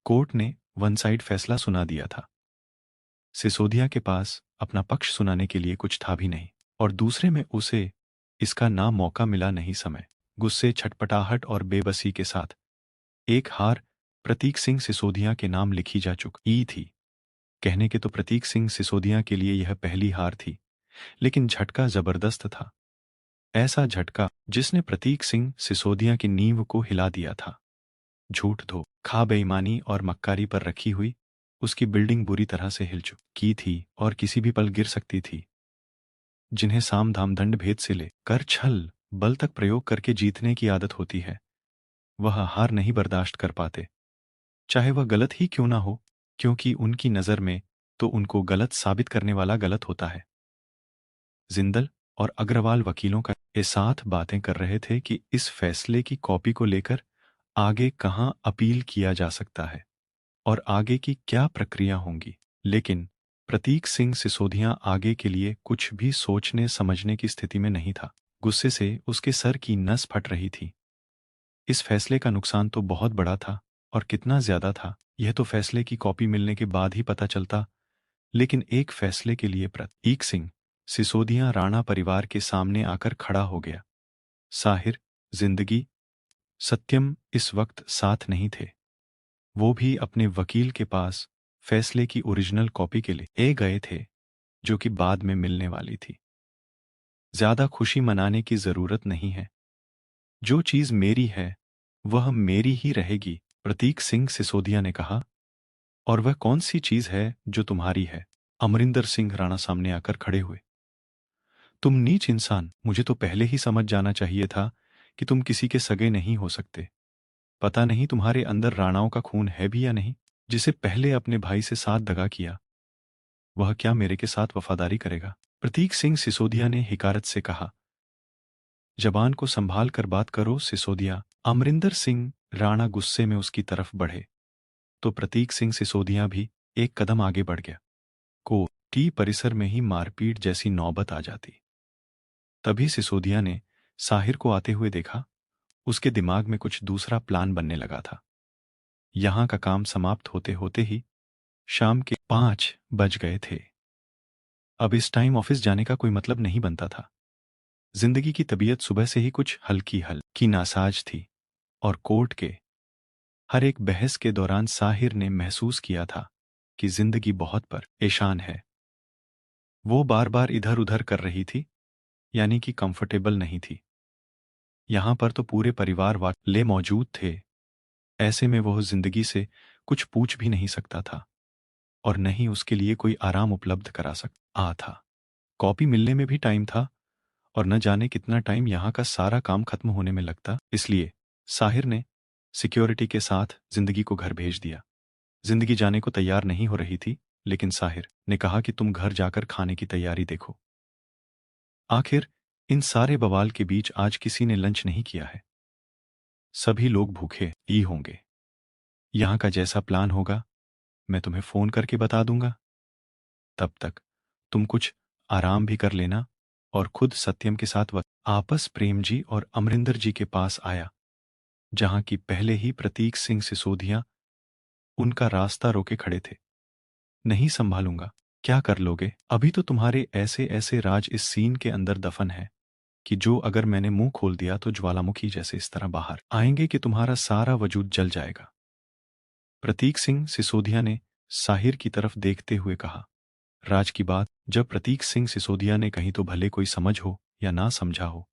Court ने one side फैसला सुना दिया था। सिसोदिया के पास अपना पक्ष सुनाने के लिए कुछ था भी नहीं, और दूसरे में उसे इसका ना मौका मिला नहीं समय। गुस्से, छटपटाहट और बेबसी के साथ एक हार प्रतीक सिंह सिसोदिया के नाम लिखी जा चुकी थी। कहने के तो प्रतीक सिंह सिसोदिया के लिए यह पहली हार थी, लेकिन झटका जबरदस्त था। ऐसा झटका जिसने प्रतीक सिंह सिसोदिया की नींव को हिला दिया था। झूठ, धोखा, बेईमानी और मक्कारी पर रखी हुई उसकी बिल्डिंग बुरी तरह से हिल चुकी थी और किसी भी पल गिर सकती थी। जिन्हें साम दाम दंड भेद से ले कर छल बल तक प्रयोग करके जीतने की आदत होती है, वह हार नहीं बर्दाश्त कर पाते, चाहे वह गलत ही क्यों ना हो, क्योंकि उनकी नज़र में तो उनको गलत साबित करने वाला गलत होता है। जिंदल और अग्रवाल वकीलों का ये साथ बातें कर रहे थे कि इस फैसले की कॉपी को लेकर आगे कहां अपील किया जा सकता है और आगे की क्या प्रक्रिया होंगी। लेकिन प्रतीक सिंह सिसोदिया आगे के लिए कुछ भी सोचने समझने की स्थिति में नहीं था। गुस्से से उसके सर की नस फट रही थी। इस फैसले का नुकसान तो बहुत बड़ा था, और कितना ज्यादा था यह तो फैसले की कॉपी मिलने के बाद ही पता चलता। लेकिन एक फैसले के लिए प्रतीक सिंह सिसोदिया राणा परिवार के सामने आकर खड़ा हो गया। साहिर, जिंदगी, सत्यम इस वक्त साथ नहीं थे। वो भी अपने वकील के पास फैसले की ओरिजिनल कॉपी के लिए गए थे, जो कि बाद में मिलने वाली थी। ज्यादा खुशी मनाने की जरूरत नहीं है। जो चीज मेरी है वह मेरी ही रहेगी, प्रतीक सिंह सिसोदिया ने कहा। और वह कौन सी चीज है जो तुम्हारी है? अमरिंदर सिंह राणा सामने आकर खड़े हुए। तुम नीच इंसान, मुझे तो पहले ही समझ जाना चाहिए था कि तुम किसी के सगे नहीं हो सकते। पता नहीं तुम्हारे अंदर राणाओं का खून है भी या नहीं। जिसे पहले अपने भाई से साथ दगा किया, वह क्या मेरे के साथ वफादारी करेगा? प्रतीक सिंह सिसोदिया ने हिकारत से कहा। जबान को संभाल कर बात करो सिसोदिया। अमरिंदर सिंह राणा गुस्से में उसकी तरफ बढ़े तो प्रतीक सिंह सिसोदिया भी एक कदम आगे बढ़ गया। कोर्ट परिसर में ही मारपीट जैसी नौबत आ जाती। तभी सिसोदिया ने साहिर को आते हुए देखा। उसके दिमाग में कुछ दूसरा प्लान बनने लगा था। यहां का काम समाप्त होते होते ही शाम के 5 बज गए थे। अब इस टाइम ऑफिस जाने का कोई मतलब नहीं बनता था। जिंदगी की तबीयत सुबह से ही कुछ हल्की नासाज थी, और कोर्ट के हर एक बहस के दौरान साहिर ने महसूस किया था कि जिंदगी बहुत परेशान है। वो बार बार इधर उधर कर रही थी, यानी कि कंफर्टेबल नहीं थी। यहां पर तो पूरे परिवार वाले मौजूद थे। ऐसे में वह जिंदगी से कुछ पूछ भी नहीं सकता था, और न ही उसके लिए कोई आराम उपलब्ध करा सकता था। कॉपी मिलने में भी टाइम था, और न जाने कितना टाइम यहाँ का सारा काम खत्म होने में लगता। इसलिए साहिर ने सिक्योरिटी के साथ जिंदगी को घर भेज दिया। जिंदगी जाने को तैयार नहीं हो रही थी, लेकिन साहिर ने कहा कि तुम घर जाकर खाने की तैयारी देखो। आखिर इन सारे बवाल के बीच आज किसी ने लंच नहीं किया है। सभी लोग भूखे ही होंगे। यहां का जैसा प्लान होगा मैं तुम्हें फोन करके बता दूंगा। तब तक तुम कुछ आराम भी कर लेना। और खुद सत्यम के साथ वह आपस प्रेम जी और अमरिंदर जी के पास आया, जहां की पहले ही प्रतीक सिंह सिसोदिया उनका रास्ता रोके खड़े थे। नहीं संभालूंगा। क्या कर लोगे? अभी तो तुम्हारे ऐसे ऐसे राज इस सीन के अंदर दफन है कि जो अगर मैंने मुंह खोल दिया तो ज्वालामुखी जैसे इस तरह बाहर आएंगे कि तुम्हारा सारा वजूद जल जाएगा। प्रतीक सिंह सिसोदिया ने साहिर की तरफ देखते हुए कहा। राज की बात जब प्रतीक सिंह सिसोदिया ने कही तो भले कोई समझ हो या ना समझा हो,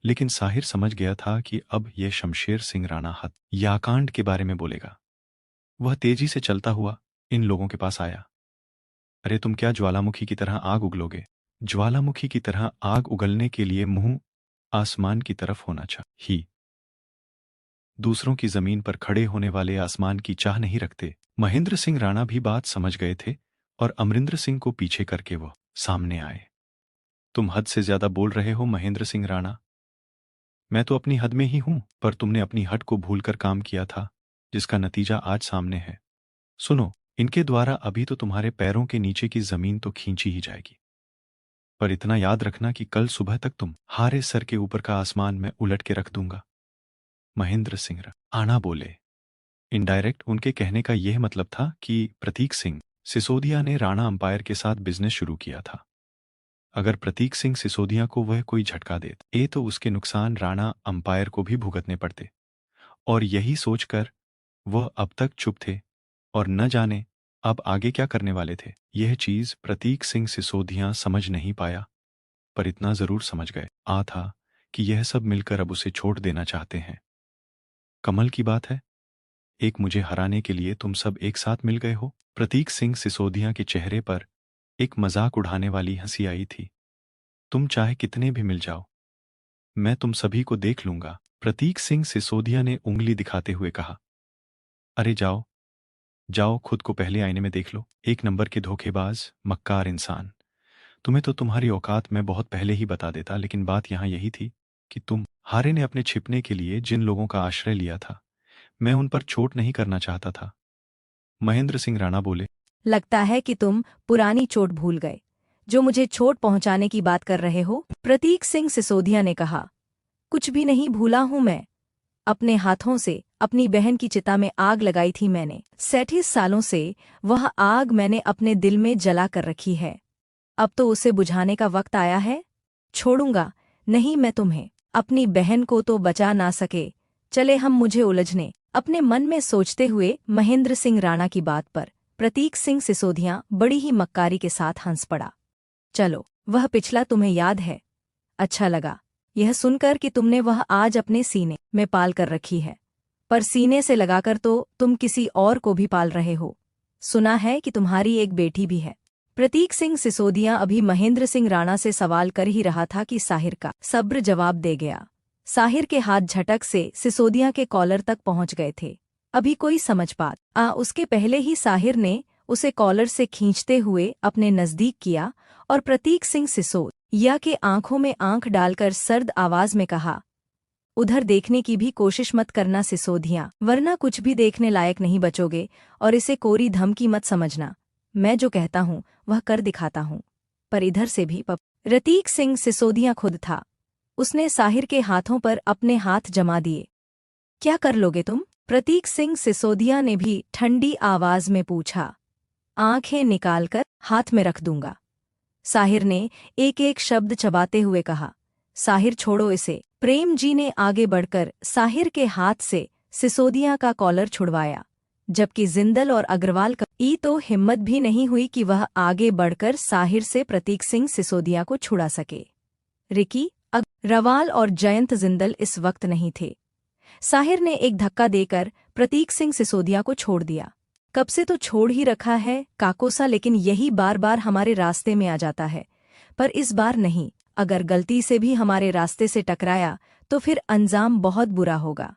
लेकिन साहिर समझ गया था कि अब यह शमशेर सिंह राणा हत्याकांड के बारे में बोलेगा। वह तेजी से चलता हुआ इन लोगों के पास आया। अरे तुम क्या ज्वालामुखी की तरह आग उगलोगे? ज्वालामुखी की तरह आग उगलने के लिए मुंह आसमान की तरफ होना चाहिए। दूसरों की जमीन पर खड़े होने वाले आसमान की चाह नहीं रखते। महेंद्र सिंह राणा भी बात समझ गए थे, और अमरिंदर सिंह को पीछे करके वो सामने आए। तुम हद से ज्यादा बोल रहे हो महेंद्र सिंह राणा। मैं तो अपनी हद में ही हूं, पर तुमने अपनी हद को भूलकर काम किया था, जिसका नतीजा आज सामने है। सुनो, इनके द्वारा अभी तो तुम्हारे पैरों के नीचे की जमीन तो खींची ही जाएगी, पर इतना याद रखना कि कल सुबह तक तुम हारे सर के ऊपर का आसमान मैं उलट के रख दूंगा। महेंद्र सिंह राणा बोले। इनडायरेक्ट उनके कहने का यह मतलब था कि प्रतीक सिंह सिसोदिया ने राणा अंपायर के साथ बिजनेस शुरू किया था। अगर प्रतीक सिंह सिसोदिया को वह कोई झटका देते तो उसके नुकसान राणा अंपायर को भी भुगतने पड़ते, और यही सोचकर वह अब तक चुप थे और न जाने अब आगे क्या करने वाले थे। यह चीज प्रतीक सिंह सिसोदिया समझ नहीं पाया, पर इतना जरूर समझ गए था कि यह सब मिलकर अब उसे छोड़ देना चाहते हैं। कमल की बात है, एक मुझे हराने के लिए तुम सब एक साथ मिल गए हो। प्रतीक सिंह सिसोदिया के चेहरे पर एक मजाक उड़ाने वाली हंसी आई थी। तुम चाहे कितने भी मिल जाओ, मैं तुम सभी को देख लूंगा। प्रतीक सिंह सिसोदिया ने उंगली दिखाते हुए कहा, अरे जाओ जाओ, खुद को पहले आईने में देख लो। एक नंबर के धोखेबाज, मक्कार इंसान। तुम्हें तो तुम्हारी औकात मैं बहुत पहले ही बता देता, लेकिन बात यहां यही थी कि तुम हारे ने अपने छिपने के लिए जिन लोगों का आश्रय लिया था, मैं उन पर चोट नहीं करना चाहता था। महेंद्र सिंह राणा बोले, लगता है कि तुम पुरानी चोट भूल गए, जो मुझे चोट पहुंचाने की बात कर रहे हो। प्रतीक सिंह सिसोदिया ने कहा, कुछ भी नहीं भूला हूं मैं। अपने हाथों से अपनी बहन की चिता में आग लगाई थी मैंने। 37 सालों से वह आग मैंने अपने दिल में जला कर रखी है। अब तो उसे बुझाने का वक्त आया है। छोड़ूंगा नहीं मैं तुम्हें। अपनी बहन को तो बचा ना सके, चले हम मुझे उलझने। अपने मन में सोचते हुए महेंद्र सिंह राणा की बात पर प्रतीक सिंह सिसोदिया बड़ी ही मक्कारी के साथ हंस पड़ा। चलो, वह पिछला तुम्हें याद है? अच्छा लगा यह सुनकर कि तुमने वह आज अपने सीने में पाल कर रखी है, पर सीने से लगाकर तो तुम किसी और को भी पाल रहे हो। सुना है कि तुम्हारी एक बेटी भी है। प्रतीक सिंह सिसोदिया अभी महेंद्र सिंह राणा से सवाल कर ही रहा था कि साहिर का सब्र जवाब दे गया। साहिर के हाथ झटक से सिसोदिया के कॉलर तक पहुंच गए थे। अभी कोई समझ पात उसके पहले ही साहिर ने उसे कॉलर से खींचते हुए अपने नजदीक किया और प्रतीक सिंह सिसोदिया के आंखों में आंख डालकर सर्द आवाज में कहा, उधर देखने की भी कोशिश मत करना सिसोदिया, वरना कुछ भी देखने लायक नहीं बचोगे, और इसे कोरी धमकी मत समझना। मैं जो कहता हूँ वह कर दिखाता हूँ, पर इधर से भी प्रतीक सिंह सिसोदिया खुद था। उसने साहिर के हाथों पर अपने हाथ जमा दिए। क्या कर लोगे तुम? प्रतीक सिंह सिसोदिया ने भी ठंडी आवाज में पूछा। आंखें निकालकर हाथ में रख दूंगा, साहिर ने एक एक शब्द चबाते हुए कहा। साहिर छोड़ो इसे। प्रेम जी ने आगे बढ़कर साहिर के हाथ से सिसोदिया का कॉलर छुड़वाया, जबकि जिंदल और अग्रवाल की तो हिम्मत भी नहीं हुई कि वह आगे बढ़कर साहिर से प्रतीक सिंह सिसोदिया को छुड़ा सके। रिकी, अग्रवाल और जयंत जिंदल इस वक्त नहीं थे। साहिर ने एक धक्का देकर प्रतीक सिंह सिसोदिया को छोड़ दिया। कब से तो छोड़ ही रखा है काकोसा, लेकिन यही बार बार हमारे रास्ते में आ जाता है। पर इस बार नहीं, अगर गलती से भी हमारे रास्ते से टकराया तो फिर अंजाम बहुत बुरा होगा।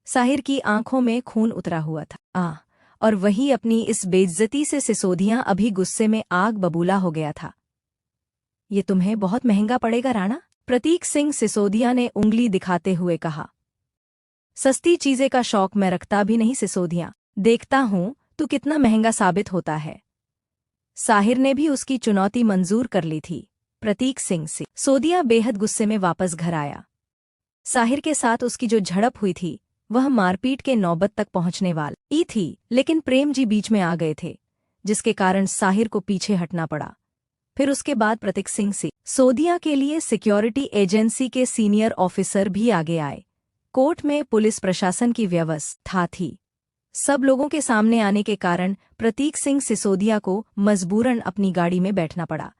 साहिर की आंखों में खून उतरा हुआ था। और वही अपनी इस बेइज्जती से सिसोदिया अभी गुस्से में आग बबूला हो गया था। ये तुम्हें बहुत महंगा पड़ेगा राणा, प्रतीक सिंह सिसोदिया ने उंगली दिखाते हुए कहा। सस्ती चीजें का शौक मैं रखता भी नहीं सिसोदिया, देखता हूं तू कितना महंगा साबित होता है। साहिर ने भी उसकी चुनौती मंजूर कर ली थी। प्रतीक सिंह सिसोदिया बेहद गुस्से में वापस घर आया। साहिर के साथ उसकी जो झड़प हुई थी वह मारपीट के नौबत तक पहुंचने वाली थी, लेकिन प्रेम जी बीच में आ गए थे, जिसके कारण साहिर को पीछे हटना पड़ा। फिर उसके बाद प्रतीक सिंह सिसोदिया के लिए सिक्योरिटी एजेंसी के सीनियर ऑफिसर भी आगे आए। कोर्ट में पुलिस प्रशासन की व्यवस्था थी। सब लोगों के सामने आने के कारण प्रतीक सिंह सिसोदिया को मजबूरन अपनी गाड़ी में बैठना पड़ा।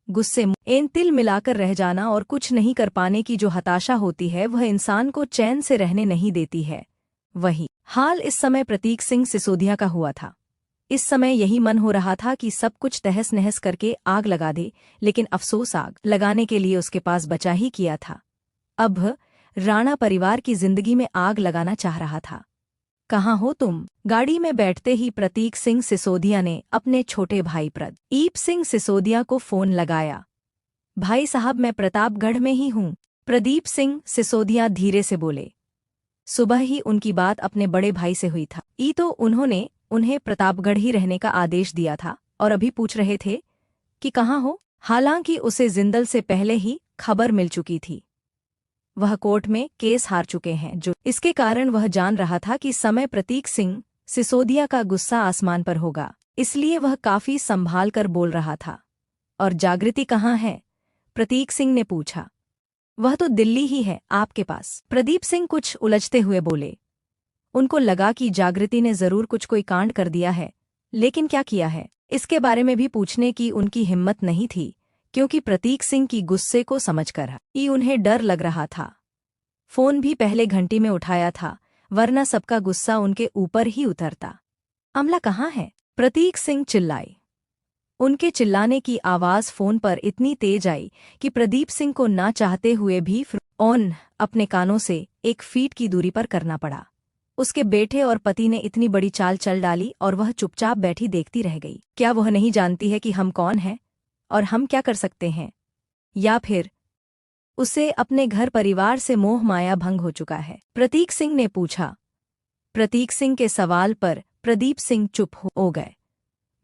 गुस्से में तिल मिलाकर रह जाना और कुछ नहीं कर पाने की जो हताशा होती है वह इंसान को चैन से रहने नहीं देती है। वही हाल इस समय प्रतीक सिंह सिसोदिया का हुआ था। इस समय यही मन हो रहा था कि सब कुछ तहस नहस करके आग लगा दे, लेकिन अफसोस आग लगाने के लिए उसके पास बचा ही किया था। अब राणा परिवार की जिंदगी में आग लगाना चाह रहा था। कहाँ हो तुम? गाड़ी में बैठते ही प्रतीक सिंह सिसोदिया ने अपने छोटे भाई प्रदीप सिंह सिसोदिया को फोन लगाया। भाई साहब, मैं प्रतापगढ़ में ही हूँ, प्रदीप सिंह सिसोदिया धीरे से बोले। सुबह ही उनकी बात अपने बड़े भाई से हुई था। तो उन्होंने उन्हें प्रतापगढ़ ही रहने का आदेश दिया था और अभी पूछ रहे थे कि कहाँ हो। हालांकि उसे जिंदल से पहले ही खबर मिल चुकी थी। वह कोर्ट में केस हार चुके हैं, जो इसके कारण वह जान रहा था कि समय प्रतीक सिंह सिसोदिया का गुस्सा आसमान पर होगा, इसलिए वह काफी संभाल कर बोल रहा था। और जागृति कहाँ है? प्रतीक सिंह ने पूछा। वह तो दिल्ली ही है, आपके पास। प्रदीप सिंह कुछ उलझते हुए बोले। उनको लगा कि जागृति ने जरूर कोई कांड कर दिया है, लेकिन क्या किया है इसके बारे में भी पूछने की उनकी हिम्मत नहीं थी, क्योंकि प्रतीक सिंह की गुस्से को समझकर ही उन्हें डर लग रहा था। फोन भी पहले घंटी में उठाया था, वरना सबका गुस्सा उनके ऊपर ही उतरता। अमला कहाँ है? प्रतीक सिंह चिल्लाए। उनके चिल्लाने की आवाज फोन पर इतनी तेज आई कि प्रदीप सिंह को ना चाहते हुए भी ऑन अपने कानों से 1 फीट की दूरी पर करना पड़ा। उसके बेटे और पति ने इतनी बड़ी चाल चल डाली और वह चुपचाप बैठी देखती रह गई। क्या वह नहीं जानती है कि हम कौन हैं और हम क्या कर सकते हैं? या फिर उसे अपने घर परिवार से मोह माया भंग हो चुका है? प्रतीक सिंह ने पूछा। प्रतीक सिंह के सवाल पर प्रदीप सिंह चुप हो गए।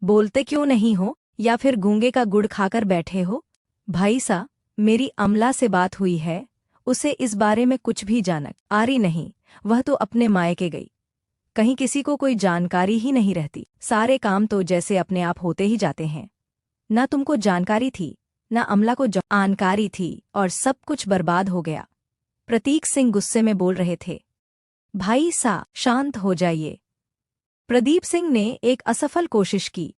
बोलते क्यों नहीं हो, या फिर गूंगे का गुड़ खाकर बैठे हो? भाई सा, मेरी अमला से बात हुई है, उसे इस बारे में कुछ भी जानकारी नहीं। वह तो अपने मायके गई, कहीं किसी को कोई जानकारी ही नहीं रहती। सारे काम तो जैसे अपने आप होते ही जाते हैं। ना तुमको जानकारी थी, ना अमला को जानकारी थी, और सब कुछ बर्बाद हो गया। प्रतीक सिंह गुस्से में बोल रहे थे। भाई सा, शांत हो जाइए। प्रदीप सिंह ने एक असफल कोशिश की।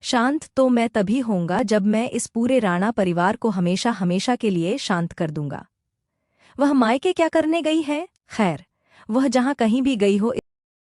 शांत तो मैं तभी होऊंगा जब मैं इस पूरे राणा परिवार को हमेशा हमेशा के लिए शांत कर दूंगा। वह मायके क्या करने गई है? खैर, वह जहां कहीं भी गई हो,